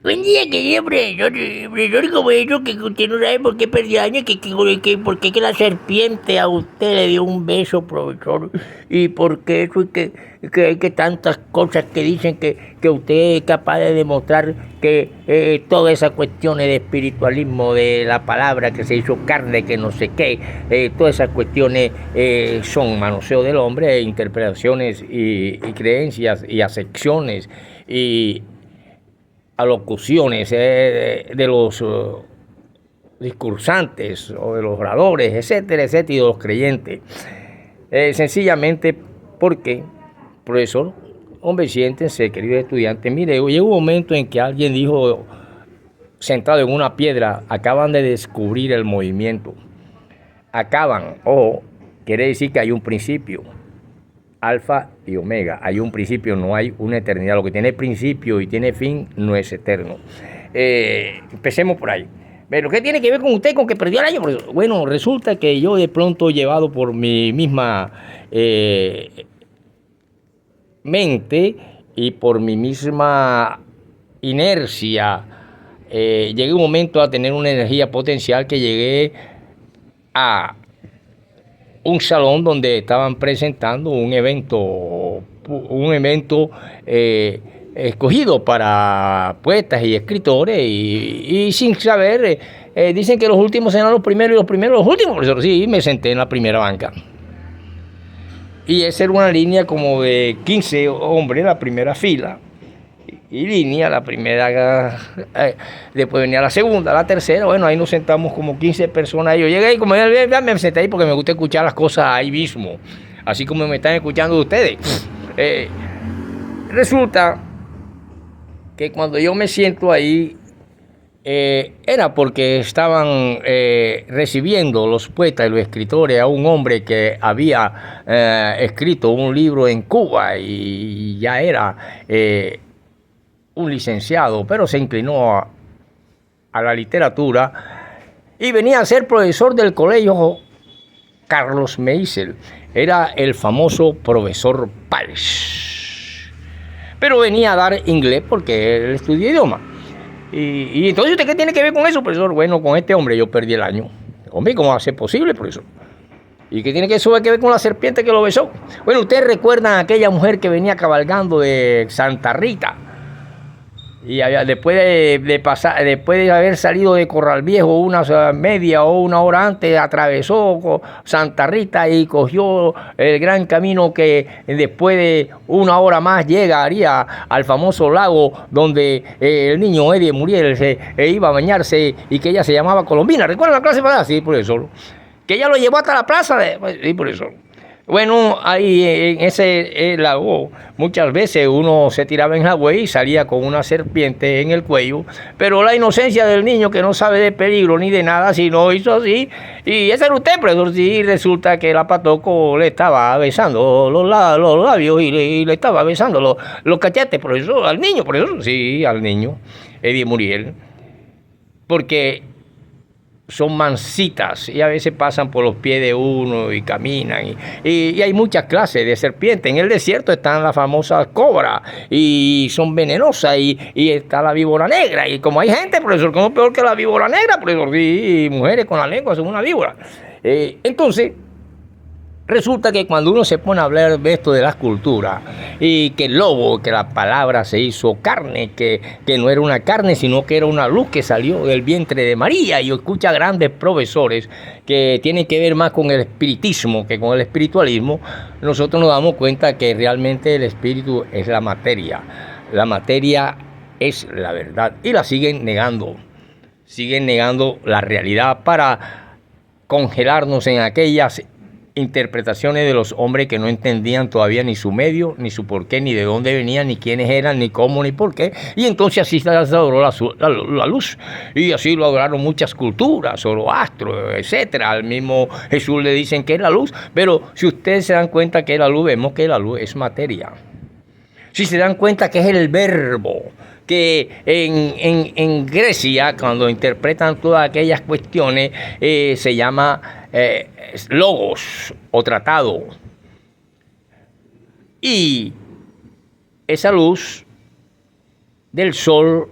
Buen día, querido profesor, como eso que usted no sabe por qué perdió años, por qué que la serpiente a usted le dio un beso, profesor, y por qué eso, y que tantas cosas que dicen que usted es capaz de demostrar que todas esas cuestiones de espiritualismo, de la palabra que se hizo carne, que no sé qué, todas esas cuestiones son manoseo del hombre, interpretaciones y creencias y acepciones y alocuciones de los discursantes o de los oradores, etcétera, etcétera, y de los creyentes. Sencillamente porque, profesor, hombre, siéntense, querido estudiante. Mire, llega un momento en que alguien dijo, sentado en una piedra, acaban de descubrir el movimiento. Acaban, ojo, quiere decir que hay un principio. Alfa y omega, hay un principio, no hay una eternidad. Lo que tiene principio y tiene fin no es eterno. Empecemos por ahí. Pero ¿qué tiene que ver con usted con que perdió el año? Bueno, resulta que yo de pronto, llevado por mi misma mente y por mi misma inercia, llegué un momento a tener una energía potencial que llegué a un salón donde estaban presentando un evento escogido para poetas y escritores y sin saber, dicen que los últimos serán los primeros y los primeros los últimos, profesor. Sí, me senté en la primera banca. Y esa era una línea como de 15 hombres, la primera fila. Y línea, la primera, después venía la segunda, la tercera, bueno, ahí nos sentamos como 15 personas. Yo llegué y como ya me senté ahí porque me gusta escuchar las cosas ahí mismo, así como me están escuchando ustedes. Resulta que cuando yo me siento ahí, era porque estaban recibiendo los poetas y los escritores a un hombre que había escrito un libro en Cuba y ya era un licenciado, pero se inclinó a la literatura y venía a ser profesor del colegio Carlos Meisel. Era el famoso profesor Páez. Pero venía a dar inglés porque él estudió idioma. Y entonces, ¿usted qué tiene que ver con eso, profesor? Bueno, con este hombre yo perdí el año. Hombre, ¿cómo va a ser posible, profesor? ¿Y qué tiene que eso que ver con la serpiente que lo besó? Bueno, ustedes recuerdan a aquella mujer que venía cabalgando de Santa Rita. Y después de haber salido de Corral Viejo una media o una hora antes, atravesó Santa Rita y cogió el gran camino que después de una hora más llegaría al famoso lago donde el niño Eddie Muriel iba a bañarse y que ella se llamaba Colombina. ¿Recuerdan la clase pasada? Sí, por eso. Que ella lo llevó hasta la plaza. Sí, por eso. Bueno, ahí en ese lago muchas veces uno se tiraba en agua y salía con una serpiente en el cuello, pero la inocencia del niño que no sabe de peligro ni de nada, sino hizo así, y ese era usted, profesor. Sí, resulta que la Patoco le estaba besando los labios y le estaba besando los cachetes, profesor, al niño, profesor. Sí, al niño, Eddie Muriel, porque son mansitas y a veces pasan por los pies de uno y caminan y hay muchas clases de serpientes. En el desierto están las famosas cobras y son venenosas y está la víbora negra, y como hay gente, profesor, como peor que la víbora negra, profesor, y mujeres con la lengua son una víbora. Entonces resulta que cuando uno se pone a hablar de esto de las culturas y que el lobo, que la palabra se hizo carne, que no era una carne sino que era una luz que salió del vientre de María, y escucha grandes profesores que tienen que ver más con el espiritismo que con el espiritualismo, nosotros nos damos cuenta que realmente el espíritu es la materia es la verdad, y la siguen negando la realidad para congelarnos en aquellas interpretaciones de los hombres que no entendían todavía ni su medio, ni su porqué, ni de dónde venían, ni quiénes eran, ni cómo, ni por qué. Y entonces así se adoró la luz. Y así lo adoraron muchas culturas, Zoroastro, etcétera. Al mismo Jesús le dicen que es la luz. Pero si ustedes se dan cuenta que es la luz, vemos que la luz es materia. Si se dan cuenta que es el verbo, que en Grecia, cuando interpretan todas aquellas cuestiones, se llama logos o tratado. Y esa luz del sol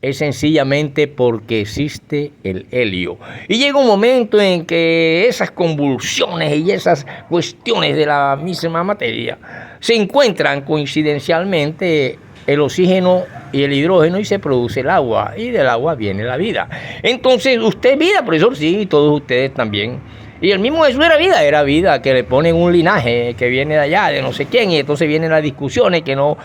es sencillamente porque existe el helio. Y llega un momento en que esas convulsiones y esas cuestiones de la misma materia se encuentran coincidencialmente el oxígeno y el hidrógeno y se produce el agua, y del agua viene la vida. Entonces, usted es vida, profesor, sí, y todos ustedes también. Y el mismo Jesús era vida, que le ponen un linaje que viene de allá, de no sé quién, y entonces vienen las discusiones que no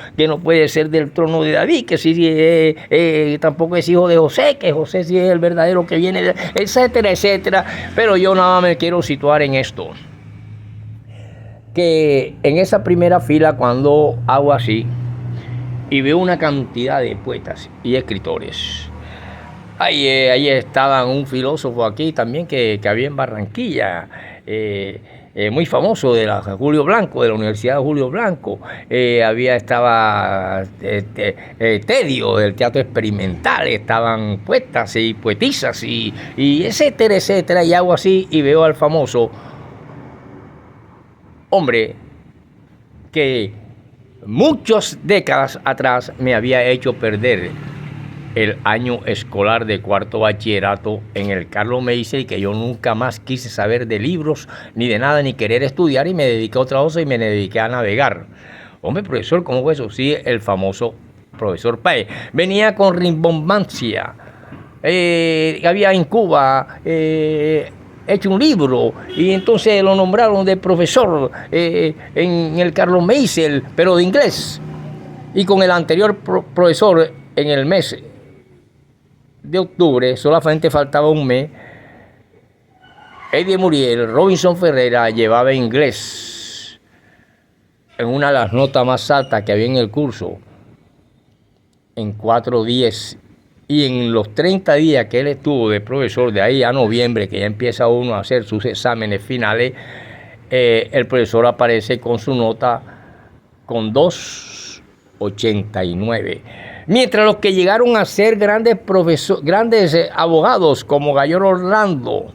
puede ser del trono de David, que si tampoco es hijo de José, que José sí es el verdadero que viene, etcétera, etcétera. Pero yo nada más me quiero situar en esto, que en esa primera fila cuando hago así, y veo una cantidad de poetas y escritores. Ahí estaba un filósofo aquí también que había en Barranquilla, muy famoso, de la Julio Blanco, de la Universidad de Julio Blanco. Estaba Tedio, del Teatro Experimental, estaban poetas y poetisas y etcétera, etcétera, y hago así y veo al famoso hombre que muchas décadas atrás me había hecho perder el año escolar de cuarto bachillerato en el Carlos Meisel, y que yo nunca más quise saber de libros ni de nada, ni querer estudiar, y me dediqué a otra cosa y me dediqué a navegar. Hombre, profesor, ¿cómo fue eso? Sí, el famoso profesor Páez. Venía con rimbombancia. Había en Cuba hecho un libro y entonces lo nombraron de profesor en el Carlos Meisel, pero de inglés. Y con el anterior profesor, en el mes de octubre, solamente faltaba un mes, Eddie Muriel, Robinson Ferreira llevaba inglés en una de las notas más altas que había en el curso, en 4:10. Y en los 30 días que él estuvo de profesor, de ahí a noviembre, que ya empieza uno a hacer sus exámenes finales, el profesor aparece con su nota con 2,89. Mientras los que llegaron a ser grandes abogados, como Gayor Orlando,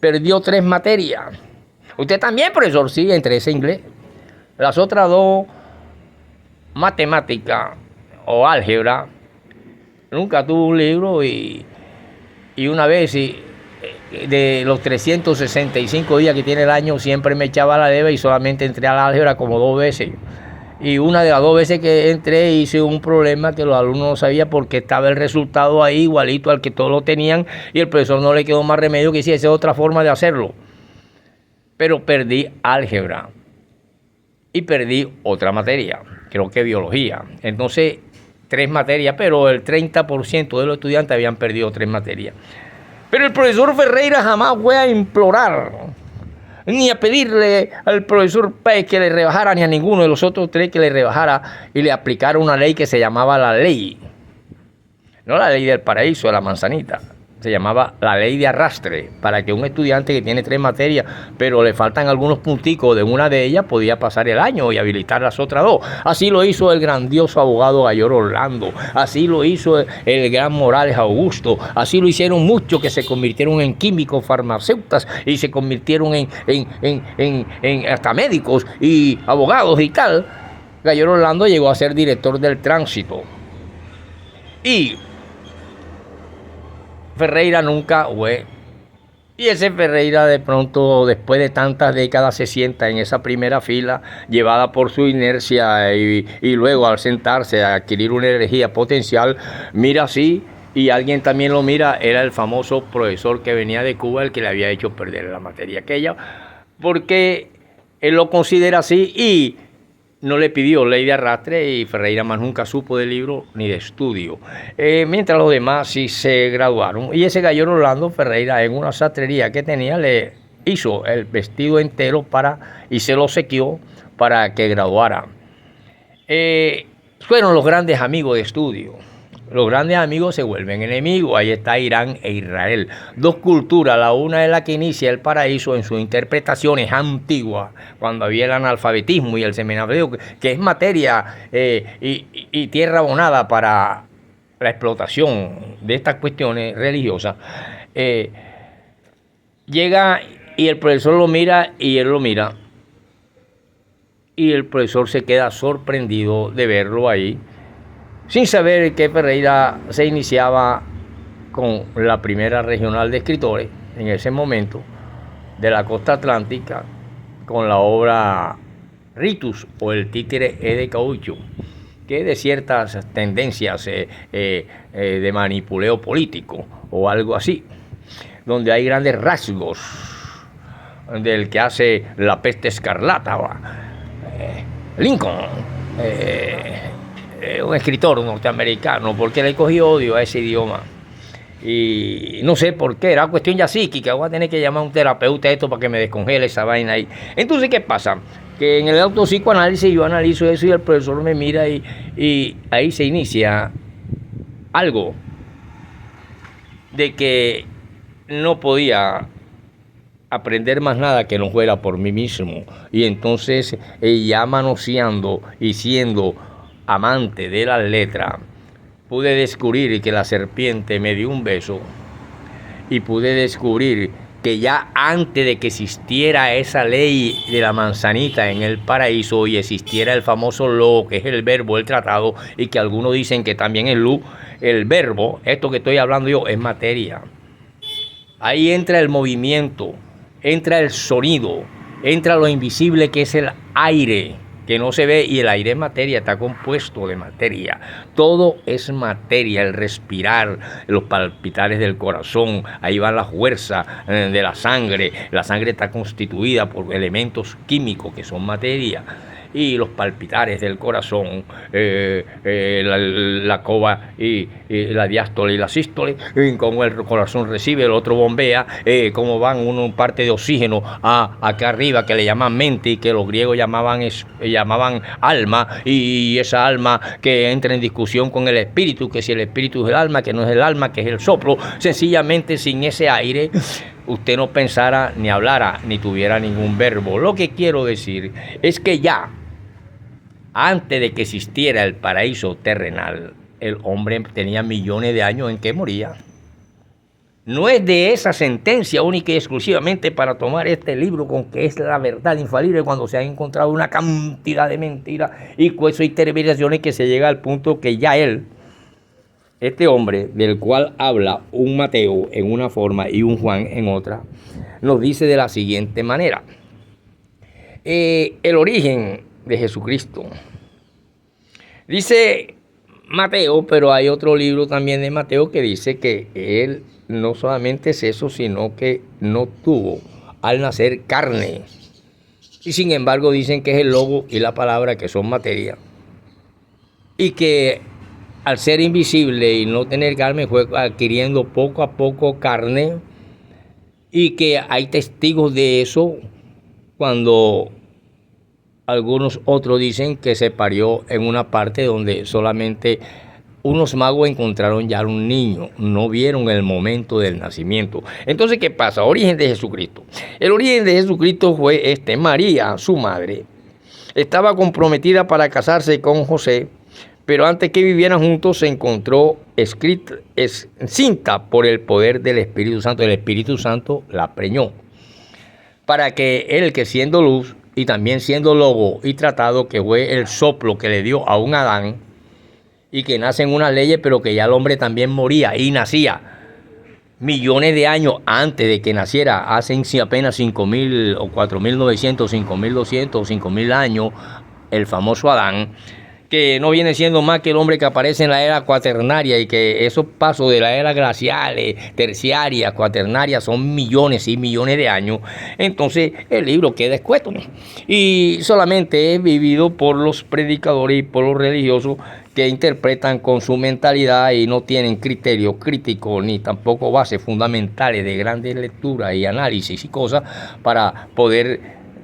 perdió 3 materias. Usted también, profesor, sí, entre ese inglés. Las otras 2, matemática o álgebra, nunca tuvo un libro y una vez, de los 365 días que tiene el año, siempre me echaba la leva y solamente entré a la álgebra como 2 veces. Y una de las 2 veces que entré hice un problema que los alumnos no sabían, porque estaba el resultado ahí igualito al que todos lo tenían, y el profesor no le quedó más remedio que decir, esa es otra forma de hacerlo. Pero perdí álgebra y perdí otra materia, creo que biología. Entonces, 3 materias, pero el 30% de los estudiantes habían perdido 3 materias. Pero el profesor Ferreira jamás fue a implorar, ni a pedirle al profesor Páez que le rebajara, ni a ninguno de los otros 3 que le rebajara y le aplicara una ley que se llamaba la ley. No la ley del paraíso, de la manzanita. Se llamaba la ley de arrastre, para que un estudiante que tiene 3 materias, pero le faltan algunos punticos de una de ellas, podía pasar el año y habilitar las otras 2. Así lo hizo el grandioso abogado Gayor Orlando, así lo hizo el gran Morales Augusto, así lo hicieron muchos que se convirtieron en químicos, farmacéuticos, y se convirtieron en hasta médicos y abogados y tal. Gayor Orlando llegó a ser director del tránsito. Y Ferreira nunca fue. Y ese Ferreira, de pronto, después de tantas décadas, se sienta en esa primera fila, llevada por su inercia, y luego al sentarse a adquirir una energía potencial, mira así, y alguien también lo mira. Era el famoso profesor que venía de Cuba, el que le había hecho perder la materia aquella, porque él lo considera así, y no le pidió ley de arrastre, y Ferreira más nunca supo de libro ni de estudio. Mientras los demás sí se graduaron. Y ese Gayor Orlando Ferreira, en una sastrería que tenía, le hizo el vestido entero y se lo sequió para que graduara. Fueron los grandes amigos de estudio. Los grandes amigos se vuelven enemigos. Ahí está Irán e Israel. 2 culturas, la una es la que inicia el paraíso en sus interpretaciones antiguas, cuando había el analfabetismo y el seminareo, que es materia y tierra abonada para la explotación de estas cuestiones religiosas. Llega y el profesor lo mira y él lo mira. Y el profesor se queda sorprendido de verlo ahí, sin saber que Ferreira se iniciaba con la primera regional de escritores en ese momento de la costa atlántica con la obra Ritus o El títere es de caucho, que es de ciertas tendencias de manipuleo político o algo así, donde hay grandes rasgos del que hace La peste escarlata, Lincoln, un escritor norteamericano, porque le cogí odio a ese idioma. Y no sé por qué, era cuestión ya psíquica, voy a tener que llamar a un terapeuta esto para que me descongele esa vaina ahí. Entonces, ¿qué pasa? Que en el autopsicoanálisis yo analizo eso y el profesor me mira y ahí se inicia algo de que no podía aprender más nada que no fuera por mí mismo. Y entonces, ya manoseando y siendo amante de las letras, pude descubrir que la serpiente me dio un beso y pude descubrir que ya antes de que existiera esa ley de la manzanita en el paraíso y existiera el famoso lo, que es el verbo, el tratado, y que algunos dicen que también el verbo, esto que estoy hablando yo, es materia. Ahí entra el movimiento, entra el sonido, entra lo invisible que es el aire, que no se ve, y el aire es materia, está compuesto de materia. Todo es materia, el respirar, los palpitares del corazón, ahí va la fuerza de la sangre está constituida por elementos químicos que son materia. Y los palpitares del corazón, la cova y la diástole y la sístole, como el corazón recibe, el otro bombea, como van un parte de oxígeno acá arriba que le llaman mente y que los griegos llamaban alma, y esa alma que entra en discusión con el espíritu, que si el espíritu es el alma, que no es el alma, que es el soplo. Sencillamente sin ese aire usted no pensara ni hablara ni tuviera ningún verbo. Lo que quiero decir es que ya antes de que existiera el paraíso terrenal, el hombre tenía millones de años en que moría. No es de esa sentencia única y exclusivamente para tomar este libro con que es la verdad infalible, cuando se han encontrado una cantidad de mentiras y cosas y terminaciones que se llega al punto que ya este hombre del cual habla un Mateo en una forma y un Juan en otra, nos dice de la siguiente manera. El origen de Jesucristo. Dice Mateo, pero hay otro libro también de Mateo que dice que él no solamente es eso, sino que no tuvo al nacer carne. Y sin embargo dicen que es el logo y la palabra que son materia. Y que al ser invisible y no tener carne fue adquiriendo poco a poco carne. Y que hay testigos de eso cuando algunos otros dicen que se parió en una parte donde solamente unos magos encontraron ya un niño, no vieron el momento del nacimiento. Entonces, ¿qué pasa? Origen de Jesucristo. El origen de Jesucristo fue María, su madre, estaba comprometida para casarse con José, pero antes que vivieran juntos se encontró encinta por el poder del Espíritu Santo. El Espíritu Santo la preñó para que él, que siendo luz y también siendo logo y tratado, que fue el soplo que le dio a un Adán, y que nacen unas leyes, pero que ya el hombre también moría y nacía millones de años antes de que naciera, hace apenas 5.000 o 4.900, 5.200 o 5.000 años, el famoso Adán, que no viene siendo más que el hombre que aparece en la era cuaternaria, y que esos pasos de la era glaciales, terciaria, cuaternaria, son millones y millones de años. Entonces el libro queda escueto y solamente es vivido por los predicadores y por los religiosos que interpretan con su mentalidad y no tienen criterio crítico ni tampoco bases fundamentales de grandes lecturas y análisis y cosas para poder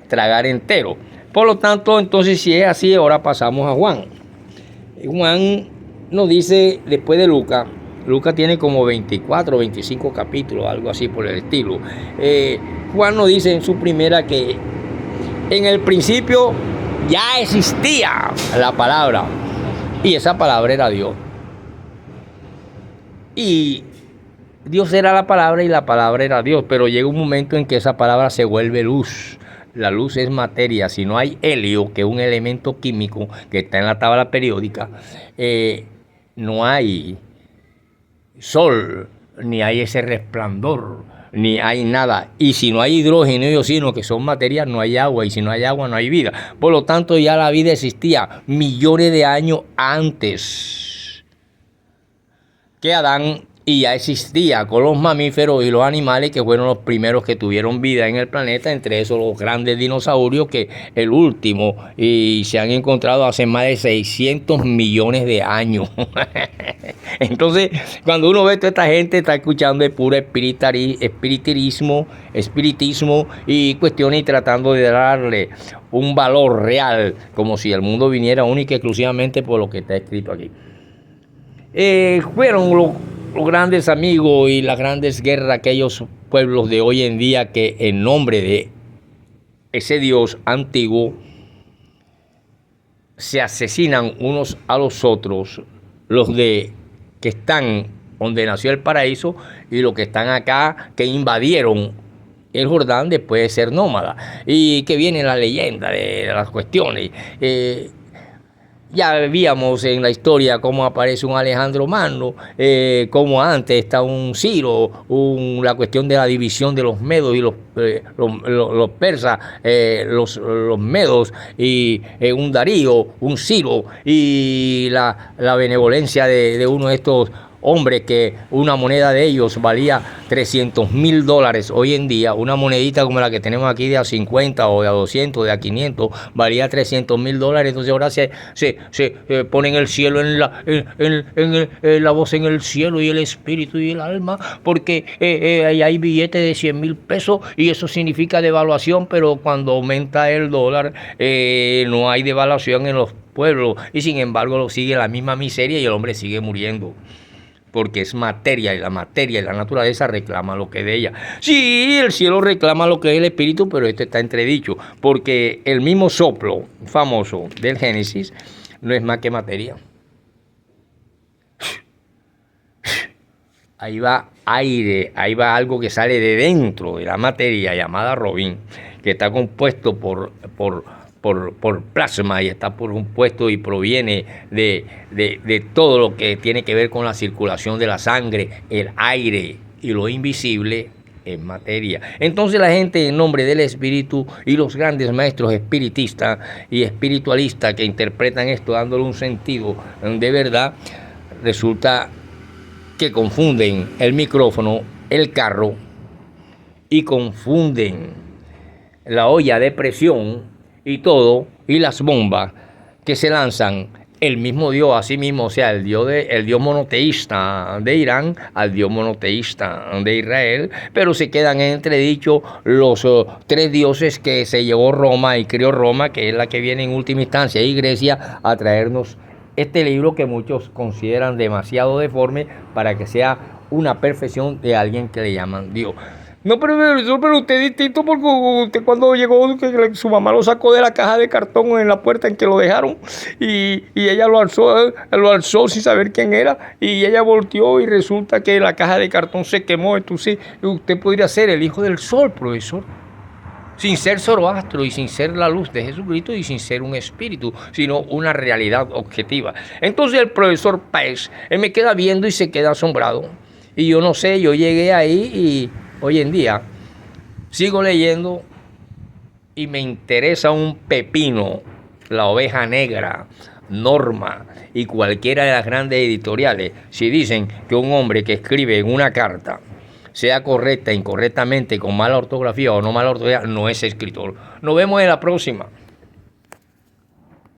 tragar entero. Por lo tanto, entonces, si es así, ahora pasamos a Juan. Juan nos dice, después de Lucas, Lucas tiene como 24 o 25 capítulos, algo así por el estilo. Juan nos dice en su primera que en el principio ya existía la palabra, y esa palabra era Dios. Y Dios era la palabra y la palabra era Dios, pero llega un momento en que esa palabra se vuelve luz. La luz es materia. Si no hay helio, que es un elemento químico que está en la tabla periódica, no hay sol, ni hay ese resplandor, ni hay nada. Y si no hay hidrógeno y oxígeno, que son materias, no hay agua. Y si no hay agua, no hay vida. Por lo tanto, ya la vida existía millones de años antes que Adán, y ya existía con los mamíferos y los animales, que fueron los primeros que tuvieron vida en el planeta, entre esos los grandes dinosaurios, que el último, y se han encontrado hace más de 600 millones de años. Entonces, cuando uno ve a toda esta gente, está escuchando de puro espiritismo y cuestiones, y tratando de darle un valor real, como si el mundo viniera única y exclusivamente por lo que está escrito aquí. Fueron los grandes amigos y las grandes guerras, aquellos pueblos de hoy en día que en nombre de ese Dios antiguo se asesinan unos a los otros, los de que están donde nació el paraíso y los que están acá, que invadieron el Jordán después de ser nómadas, y que viene la leyenda de las cuestiones. Ya veíamos en la historia cómo aparece un Alejandro Magno, como antes está un Ciro, la cuestión de la división de los medos y los persas, los medos, y un Darío, un Ciro, y la benevolencia de uno de estos hombres, que una moneda de ellos valía $300,000 hoy en día. Una monedita como la que tenemos aquí de a 50 o de a 200, de a 500, valía $300,000. Entonces ahora se ponen el cielo en la voz en el cielo y el espíritu y el alma, porque hay billetes de 100,000 pesos y eso significa devaluación, pero cuando aumenta el dólar no hay devaluación en los pueblos, y sin embargo sigue la misma miseria y el hombre sigue muriendo. Porque es materia, y la naturaleza reclama lo que es de ella. Sí, el cielo reclama lo que es el espíritu, pero esto está entredicho, porque el mismo soplo famoso del Génesis no es más que materia. Ahí va aire, ahí va algo que sale de dentro de la materia, llamada Robin, que está compuesto por plasma, y está compuesto y proviene de todo lo que tiene que ver con la circulación de la sangre, el aire, y lo invisible es materia. Entonces la gente, en nombre del espíritu, y los grandes maestros espiritistas y espiritualistas que interpretan esto dándole un sentido de verdad, resulta que confunden el micrófono, el carro, y confunden la olla de presión y todo, y las bombas que se lanzan el mismo Dios a sí mismo, o sea, el Dios monoteísta de Irán al Dios monoteísta de Israel, pero se quedan en entredicho los tres dioses que se llevó Roma y creó Roma, que es la que viene en última instancia, y Grecia, a traernos este libro que muchos consideran demasiado deforme para que sea una perfección de alguien que le llaman Dios. No, pero usted es distinto, porque usted cuando llegó, que su mamá lo sacó de la caja de cartón en la puerta en que lo dejaron, y ella lo alzó sin saber quién era, y ella volteó y resulta que la caja de cartón se quemó. Entonces usted podría ser el hijo del sol, profesor, sin ser Zoroastro y sin ser la luz de Jesucristo y sin ser un espíritu, sino una realidad objetiva. Entonces el profesor Páez me queda viendo y se queda asombrado, y yo no sé, yo llegué ahí y hoy en día sigo leyendo y me interesa un pepino la Oveja Negra, Norma y cualquiera de las grandes editoriales si dicen que un hombre que escribe en una carta, sea correcta, incorrectamente, con mala ortografía o no mala ortografía, no es escritor. Nos vemos en la próxima.